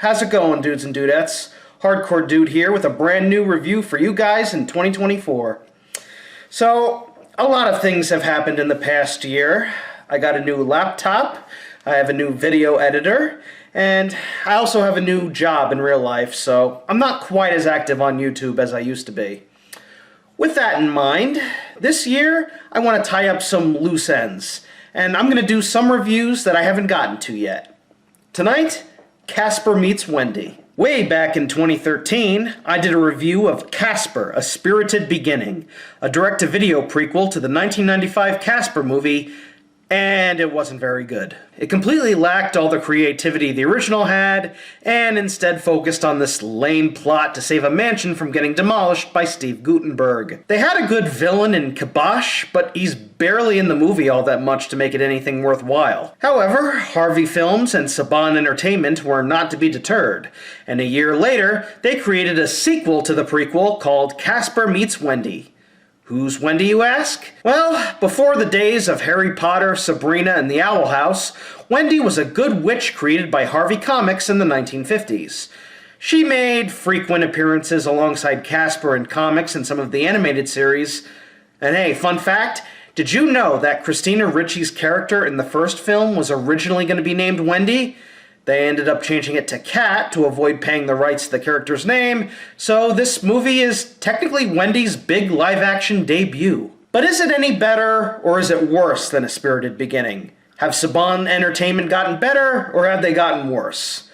How's it going, dudes and dudettes? Hardcore Dude here with a brand new review for you guys in 2024. So, a lot of things have happened in the past year. I got a new laptop, I have a new video editor, and I also have a new job in real life, so I'm not quite as active on YouTube as I used to be. With that in mind, this year I want to tie up some loose ends, and I'm going to do some reviews that I haven't gotten to yet. Tonight, Casper meets Wendy. Way back in 2013, I did a review of Casper, A Spirited Beginning, a direct-to-video prequel to the 1995 Casper movie, and it wasn't very good. It completely lacked all the creativity the original had, and instead focused on this lame plot to save a mansion from getting demolished by Steve Guttenberg. They had a good villain in Kibosh, but he's barely in the movie all that much to make it anything worthwhile. However, Harvey Films and Saban Entertainment were not to be deterred, and a year later, they created a sequel to the prequel called Casper Meets Wendy. Who's Wendy, you ask? Well, before the days of Harry Potter, Sabrina, and the Owl House, Wendy was a good witch created by Harvey Comics in the 1950s. She made frequent appearances alongside Casper in comics and some of the animated series. And hey, fun fact, did you know that Christina Ricci's character in the first film was originally going to be named Wendy? They ended up changing it to Cat to avoid paying the rights to the character's name, so this movie is technically Wendy's big live-action debut. But is it any better, or is it worse than A Spirited Beginning? Have Saban Entertainment gotten better, or have they gotten worse?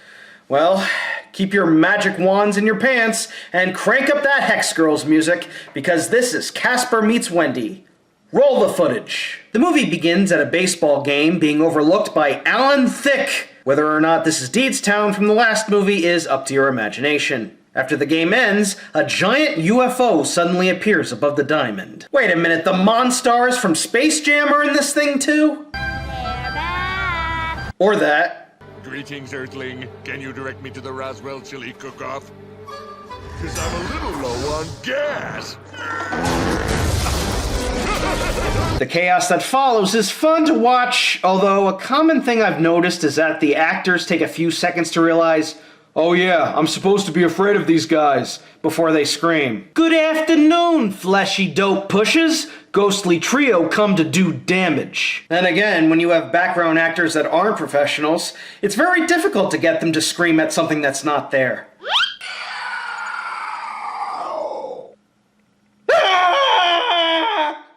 Well, keep your magic wands in your pants, and crank up that Hex Girls music, because this is Casper Meets Wendy. Roll the footage. The movie begins at a baseball game being overlooked by Alan Thicke. Whether or not this is Deedstown from the last movie is up to your imagination. After the game ends, a giant UFO suddenly appears above the diamond. Wait a minute, the Monstars from Space Jam are in this thing too? Or that. Greetings, Earthling. Can you direct me to the Roswell Chili Cook-Off? Because I'm a little low on gas. The chaos that follows is fun to watch, although a common thing I've noticed is that the actors take a few seconds to realize, oh yeah, I'm supposed to be afraid of these guys, before they scream. Good afternoon, fleshy dope pushes. Ghostly trio come to do damage. Then again, when you have background actors that aren't professionals, it's very difficult to get them to scream at something that's not there.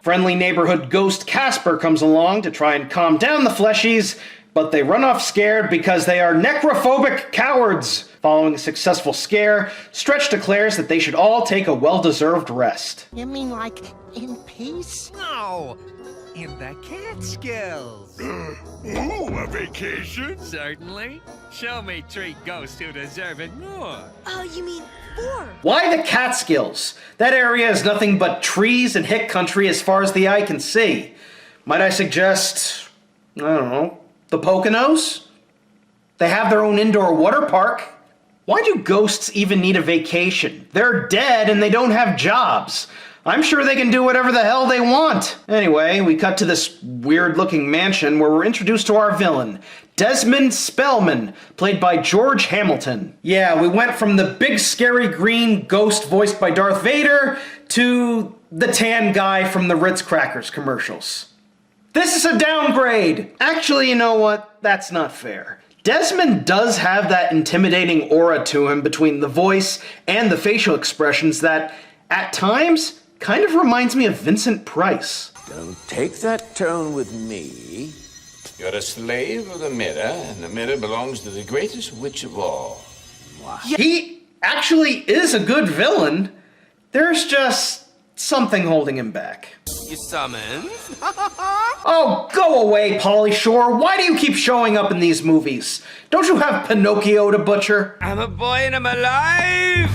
Friendly neighborhood ghost Casper comes along to try and calm down the fleshies, but they run off scared because they are necrophobic cowards. Following a successful scare, Stretch declares that they should all take a well-deserved rest. You mean like in peace? No, in the Catskills. Ooh, a vacation? Certainly. Show me 3 ghosts who deserve it more. Oh, you mean 4? Why the Catskills? That area is nothing but trees and hick country as far as the eye can see. Might I suggest, I don't know, the Poconos? They have their own indoor water park. Why do ghosts even need a vacation? They're dead and they don't have jobs. I'm sure they can do whatever the hell they want. Anyway, we cut to this weird-looking mansion where we're introduced to our villain, Desmond Spellman, played by George Hamilton. Yeah, we went from the big scary green ghost voiced by Darth Vader to the tan guy from the Ritz Crackers commercials. This is a downgrade! Actually, you know what? That's not fair. Desmond does have that intimidating aura to him between the voice and the facial expressions that, at times, kind of reminds me of Vincent Price. Don't take that tone with me. You're a slave of the mirror, and the mirror belongs to the greatest witch of all. He actually is a good villain. There's just something holding him back. You summoned? Oh, go away, Pauly Shore. Why do you keep showing up in these movies? Don't you have Pinocchio to butcher? I'm a boy and I'm alive!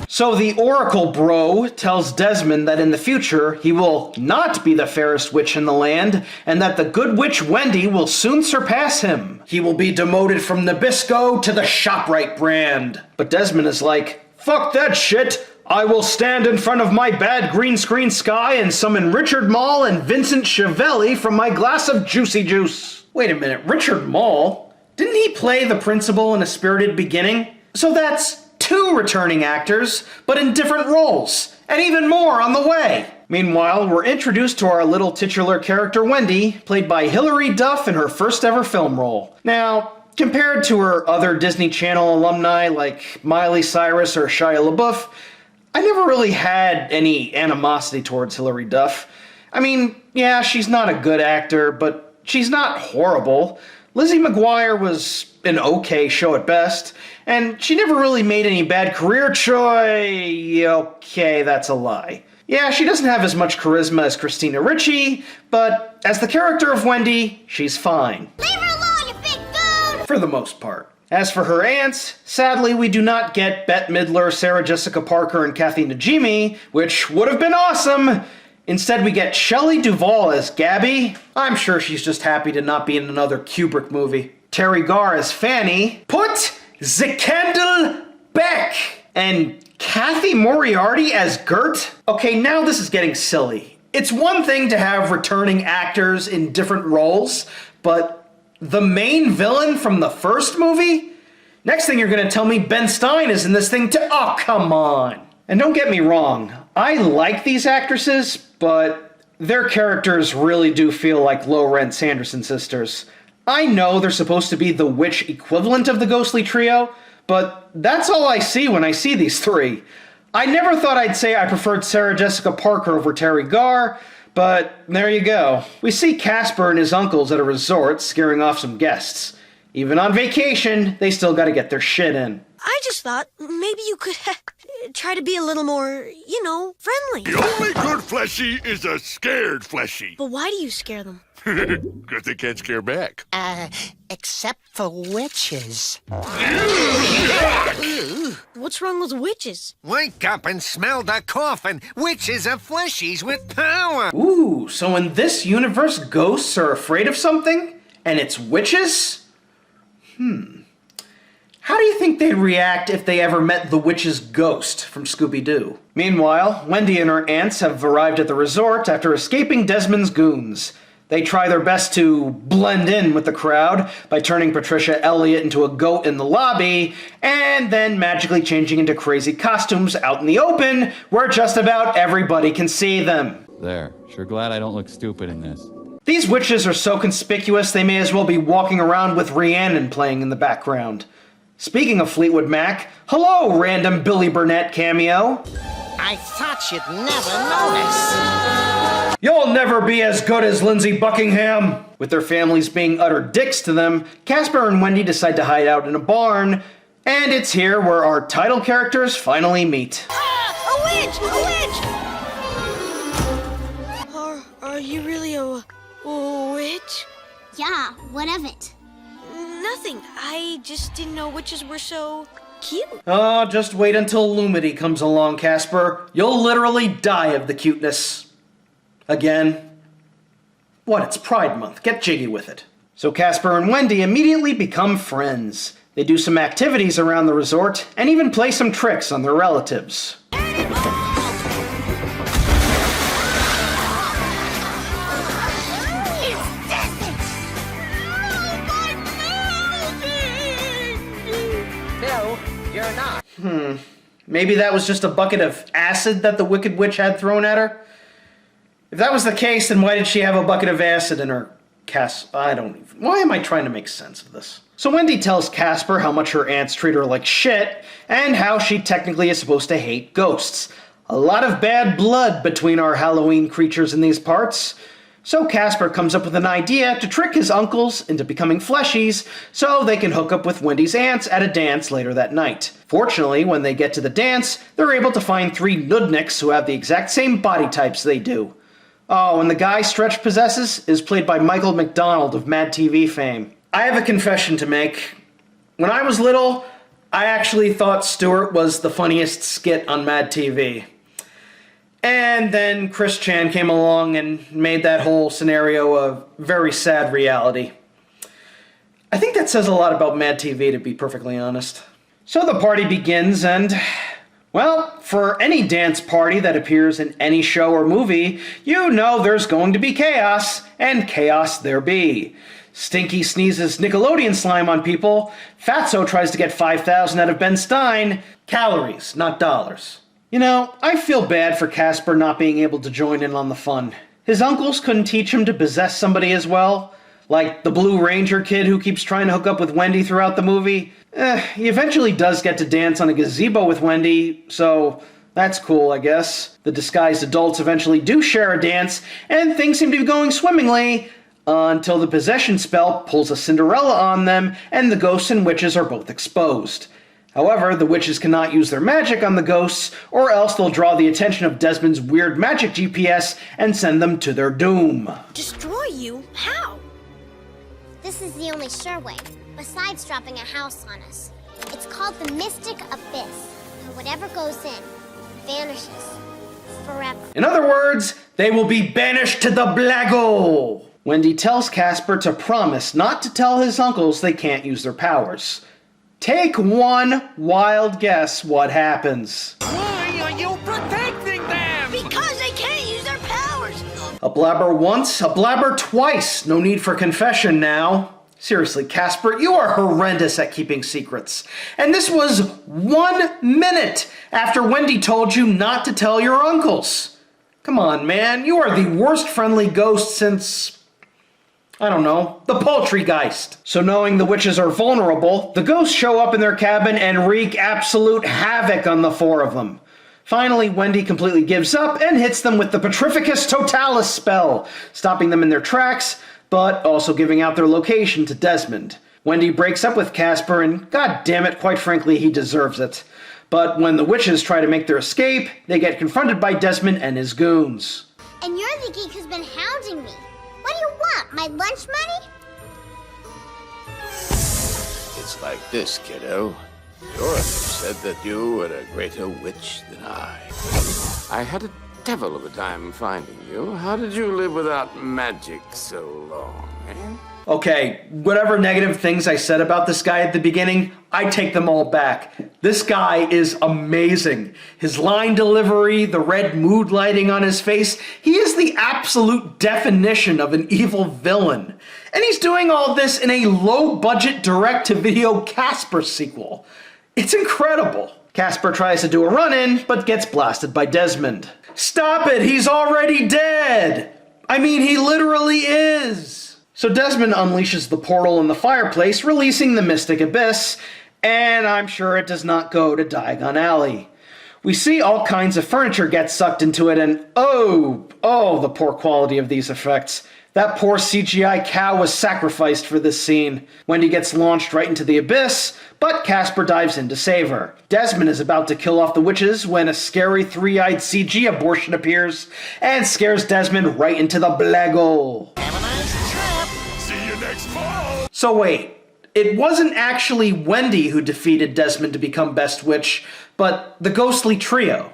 So the Oracle Bro tells Desmond that in the future, he will not be the fairest witch in the land, and that the good witch Wendy will soon surpass him. He will be demoted from Nabisco to the ShopRite brand. But Desmond is like, fuck that shit! I will stand in front of my bad green screen sky and summon Richard Mall and Vincent Chiavelli from my glass of juicy juice. Wait a minute, Richard Mall? Didn't he play the principal in A Spirited Beginning? So that's 2 returning actors, but in different roles, and even more on the way. Meanwhile, we're introduced to our little titular character Wendy, played by Hilary Duff in her first ever film role. Now, compared to her other Disney Channel alumni like Miley Cyrus or Shia LaBeouf, I never really had any animosity towards Hilary Duff. I mean, yeah, she's not a good actor, but she's not horrible. Lizzie McGuire was an okay show at best, and she never really made any bad career choice. Okay, that's a lie. Yeah, she doesn't have as much charisma as Christina Ricci, but as the character of Wendy, she's fine. Leave her alone, you big dude! For the most part. As for her aunts, sadly we do not get Bette Midler, Sarah Jessica Parker, and Kathy Najimy, which would have been awesome. Instead we get Shelley Duvall as Gabby. I'm sure she's just happy to not be in another Kubrick movie. Terry Garr as Fanny. Put the candle back! And Kathy Moriarty as Gert? Okay, now this is getting silly. It's one thing to have returning actors in different roles, but the main villain from the first movie? Next thing you're gonna tell me Ben Stein is in this thing too? Oh, come on. And don't get me wrong, I like these actresses, but their characters really do feel like low-rent Sanderson sisters. I know they're supposed to be the witch equivalent of the ghostly trio, but that's all I see when I see these 3. I never thought I'd say I preferred Sarah Jessica Parker over Terry Garr, but there you go. We see Casper and his uncles at a resort scaring off some guests. Even on vacation, they still gotta get their shit in. I just thought maybe you could try to be a little more, friendly. The only good fleshy is a scared fleshy. But why do you scare them? Because they can't scare back. Except for witches. What's wrong with witches? Wake up and smell the coffin. Witches are fleshies with power. Ooh, so in this universe, ghosts are afraid of something? And it's witches? How do you think they'd react if they ever met the witch's ghost from Scooby-Doo? Meanwhile, Wendy and her aunts have arrived at the resort after escaping Desmond's goons. They try their best to blend in with the crowd by turning Patricia Elliott into a goat in the lobby, and then magically changing into crazy costumes out in the open, where just about everybody can see them. There. Sure glad I don't look stupid in this. These witches are so conspicuous they may as well be walking around with Rhiannon playing in the background. Speaking of Fleetwood Mac, hello, random Billy Burnett cameo. I thought you'd never notice. You'll never be as good as Lindsey Buckingham! With their families being utter dicks to them, Casper and Wendy decide to hide out in a barn, and it's here where our title characters finally meet. A witch! Are you really a witch? Yeah, what of it? Nothing. I just didn't know witches were so cute. Oh, just wait until Lumity comes along, Casper. You'll literally die of the cuteness. Again. What, it's Pride Month. Get jiggy with it. So Casper and Wendy immediately become friends. They do some activities around the resort, and even play some tricks on their relatives. No, you're not. Maybe that was just a bucket of acid that the Wicked Witch had thrown at her? If that was the case, then why did she have a bucket of acid in her why am I trying to make sense of this? So Wendy tells Casper how much her aunts treat her like shit, and how she technically is supposed to hate ghosts. A lot of bad blood between our Halloween creatures in these parts. So Casper comes up with an idea to trick his uncles into becoming fleshies so they can hook up with Wendy's aunts at a dance later that night. Fortunately, when they get to the dance, they're able to find 3 nudniks who have the exact same body types they do. Oh, and the guy Stretch possesses is played by Michael McDonald of Mad TV fame. I have a confession to make. When I was little, I actually thought Stewart was the funniest skit on Mad TV. And then Chris Chan came along and made that whole scenario a very sad reality. I think that says a lot about Mad TV, to be perfectly honest. So the party begins and, well, for any dance party that appears in any show or movie, you know there's going to be chaos, and chaos there be. Stinky sneezes Nickelodeon slime on people. Fatso tries to get 5,000 out of Ben Stein. Calories, not dollars. You know, I feel bad for Casper not being able to join in on the fun. His uncles couldn't teach him to possess somebody as well. Like the Blue Ranger kid who keeps trying to hook up with Wendy throughout the movie. He eventually does get to dance on a gazebo with Wendy, so that's cool, I guess. The disguised adults eventually do share a dance, and things seem to be going swimmingly, until the possession spell pulls a Cinderella on them, and the ghosts and witches are both exposed. However, the witches cannot use their magic on the ghosts, or else they'll draw the attention of Desmond's weird magic GPS and send them to their doom. Destroy you? How? This is the only sure way, besides dropping a house on us. It's called the Mystic Abyss, and whatever goes in vanishes forever. In other words, they will be banished to the Blago! Wendy tells Casper to promise not to tell his uncles they can't use their powers. Take one wild guess what happens. Why are you protecting them? Because they can't use their powers! A blabber once, a blabber twice. No need for confession now. Seriously, Casper, you are horrendous at keeping secrets. And this was 1 minute after Wendy told you not to tell your uncles. Come on, man. You are the worst friendly ghost since, I don't know, the Poultrygeist. So knowing the witches are vulnerable, the ghosts show up in their cabin and wreak absolute havoc on the four of them. Finally, Wendy completely gives up and hits them with the Petrificus Totalis spell, stopping them in their tracks, but also giving out their location to Desmond. Wendy breaks up with Casper, and god damn it, quite frankly, he deserves it. But when the witches try to make their escape, they get confronted by Desmond and his goons. And you're the geek who's been hounding me. What do you want, my lunch money? It's like this, kiddo. Your uncle said that you were a greater witch than I. I had a devil of a time finding you. How did you live without magic so long, eh? Okay, whatever negative things I said about this guy at the beginning, I take them all back. This guy is amazing. His line delivery, the red mood lighting on his face, he is the absolute definition of an evil villain. And he's doing all this in a low-budget direct-to-video Casper sequel. It's incredible. Casper tries to do a run-in, but gets blasted by Desmond. Stop it! He's already dead! I mean, he literally is! So Desmond unleashes the portal in the fireplace, releasing the Mystic Abyss, and I'm sure it does not go to Diagon Alley. We see all kinds of furniture get sucked into it, and oh, the poor quality of these effects. That poor CGI cow was sacrificed for this scene. Wendy gets launched right into the abyss, but Casper dives in to save her. Desmond is about to kill off the witches when a scary three-eyed CG abortion appears and scares Desmond right into the Blago. Have a nice trip. See you next fall! So wait, it wasn't actually Wendy who defeated Desmond to become Best Witch, but the ghostly trio.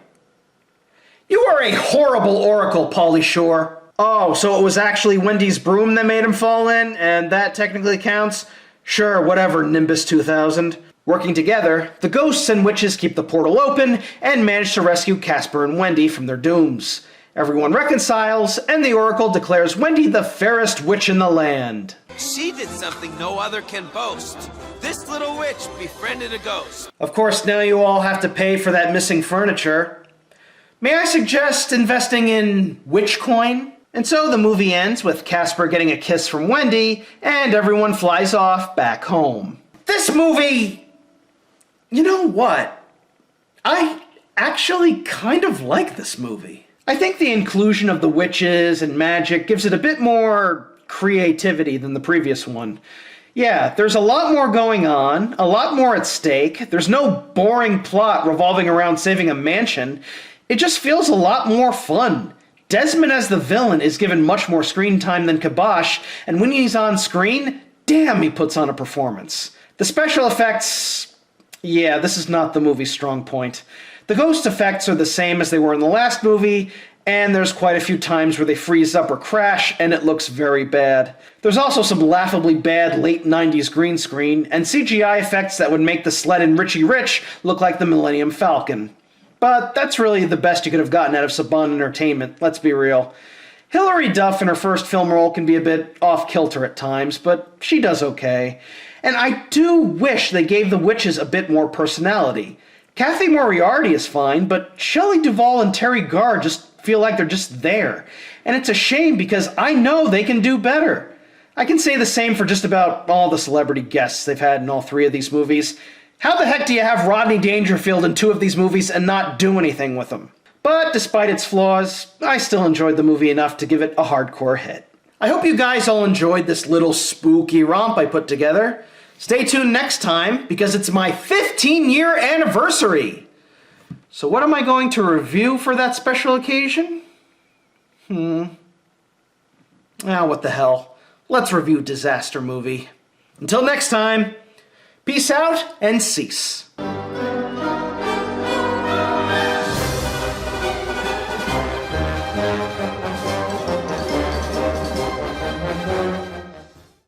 You are a horrible oracle, Pauly Shore. Oh, so it was actually Wendy's broom that made him fall in, and that technically counts? Sure, whatever, Nimbus 2000. Working together, the ghosts and witches keep the portal open and manage to rescue Casper and Wendy from their dooms. Everyone reconciles, and the Oracle declares Wendy the fairest witch in the land. She did something no other can boast. This little witch befriended a ghost. Of course, now you all have to pay for that missing furniture. May I suggest investing in Witchcoin? And so the movie ends with Casper getting a kiss from Wendy, and everyone flies off back home. This movie, you know what? I actually kind of like this movie. I think the inclusion of the witches and magic gives it a bit more creativity than the previous one. Yeah, there's a lot more going on, a lot more at stake. There's no boring plot revolving around saving a mansion. It just feels a lot more fun. Desmond as the villain is given much more screen time than Kibosh, and when he's on screen, damn, he puts on a performance. The special effects, yeah, this is not the movie's strong point. The ghost effects are the same as they were in the last movie, and there's quite a few times where they freeze up or crash, and it looks very bad. There's also some laughably bad late 90s green screen, and CGI effects that would make the sled in Richie Rich look like the Millennium Falcon. But that's really the best you could have gotten out of Saban Entertainment, let's be real. Hilary Duff in her first film role can be a bit off-kilter at times, but she does okay. And I do wish they gave the witches a bit more personality. Kathy Moriarty is fine, but Shelley Duvall and Terry Garr just feel like they're just there. And it's a shame because I know they can do better. I can say the same for just about all the celebrity guests they've had in all 3 of these movies. How the heck do you have Rodney Dangerfield in 2 of these movies and not do anything with them? But despite its flaws, I still enjoyed the movie enough to give it a hardcore hit. I hope you guys all enjoyed this little spooky romp I put together. Stay tuned next time because it's my 15-year anniversary. So what am I going to review for that special occasion? What the hell. Let's review Disaster Movie. Until next time, peace out and cease.